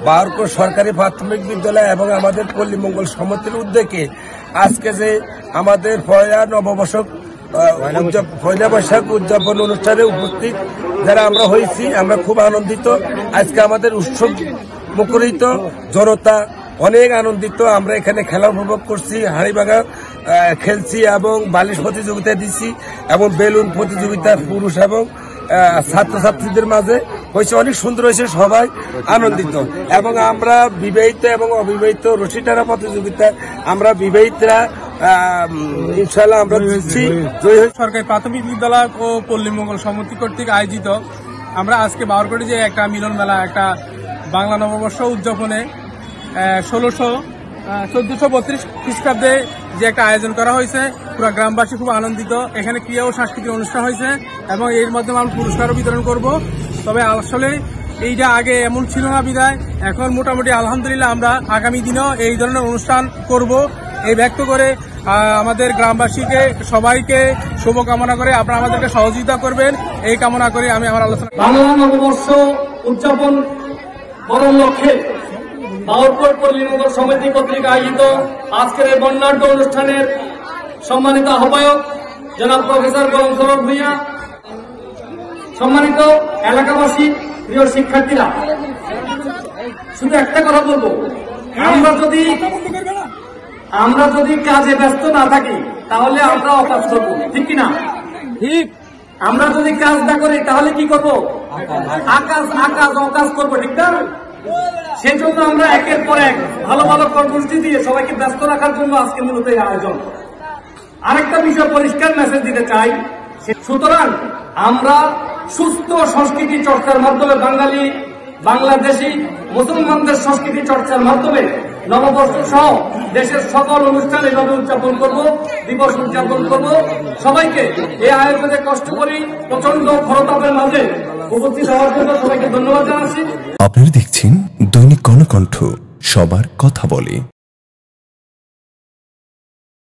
বাহারপুর সরকারি প্রাথমিক বিদ্যালয় এবং আমাদের পল্লী মঙ্গল সমিতির উদ্যোগে আজকে যে আমাদের পয়লা নববর্ষ পয়লা বৈশাখ উদযাপন অনুষ্ঠানে উপস্থিত যারা আমরা হয়েছি, আমরা খুব আনন্দিত। আজকে আমাদের উৎসব মুখরিত জনতা অনেক আনন্দিত। আমরা এখানে খেলা উপভোগ করছি, হাড়িভাঙা খেলছি এবং বালিশ প্রতিযোগিতা দিচ্ছি এবং বেলুন প্রতিযোগিতা পুরুষ এবং ছাত্রছাত্রীদের মাঝে হয়েছে, অনেক সুন্দর হয়েছে, সবাই আনন্দিত। এবং আমরা বিবাহিত এবং অবিবাহিত রশি টানা প্রতিযোগিতায় আমরা বিবাহিতরা ইনশাআল্লাহ আমরা দিচ্ছি। সরকারি প্রাথমিক বিদ্যালয় ও পল্লী মঙ্গল সমিতি কর্তৃক আয়োজিত আমরা আজকে বাহারপুরে যে একটা মিলন মেলা, একটা বাংলা নববর্ষ উদযাপনে 1432 খ্রিস্টাব্দে যে একটা আয়োজন করা হয়েছে, পুরো গ্রামবাসী খুব আনন্দিত। এখানে ক্রীড়া ও সাংস্কৃতিক অনুষ্ঠান হয়েছে এবং এর মাধ্যমে আমরা পুরস্কারও বিতরণ করব। তবে আসলে এইটা আগে এমন ছিল না বিদায়, এখন মোটামুটি আলহামদুলিল্লাহ আমরা আগামী দিনেও এই ধরনের অনুষ্ঠান করব এই ব্যক্ত করে আমাদের গ্রামবাসীকে সবাইকে শুভকামনা করে আপনারা আমাদেরকে সহযোগিতা করবেন এই কামনা করে আমি আমার আলোচনা। বাংলা নববর্ষ উদযাপন বরং লক্ষ্যে বাহারপুর পল্লী মঙ্গল সমিতি কর্তৃক আয়োজিত আজকের এই বর্ণাঢ্য অনুষ্ঠানের সম্মানিত আহ্বায়ক জনাব প্রফেসর গোলাম সরোয়ার ভূঁইয়া, সম্মানিত এলাকাবাসী, প্রিয় শিক্ষার্থীরা, শুধু একটা কথা বলবো, আমরা যদি কাজে ব্যস্ত না থাকি তাহলে আমরা অকাজ করবো, ঠিক কিনা? ঠিক। আমরা যদি কাজ না করি তাহলে কি করবো? অকাজ করবো, ঠিক না? সেই জন্য আমরা একের পর এক ভালো ভালো কর্মসূচি দিয়ে সবাইকে ব্যস্ত রাখার জন্য আজকে মূলত এই আয়োজন। আরেকটা বিষয় পরিষ্কার মেসেজ দিতে চাই, সুতরাং আমরা সুস্থ সংস্কৃতি চর্চার মাধ্যমে বাংলাদেশি মুসলমানদের সংস্কৃতি চর্চার মাধ্যমে নববর্ষ সহ দেশের সকল অনুষ্ঠানে এভাবে উদযাপন করব, দিবস উদযাপন করব। সবাইকে এই আয়োজনে কষ্ট করি প্রচন্ড খরতাপের মাঝে উপস্থিত হওয়ার জন্য সবাইকে ধন্যবাদ জানাচ্ছি। আপনারা দেখছেন দৈনিক কর্ণকণ্ঠ, সবার কথা বলে।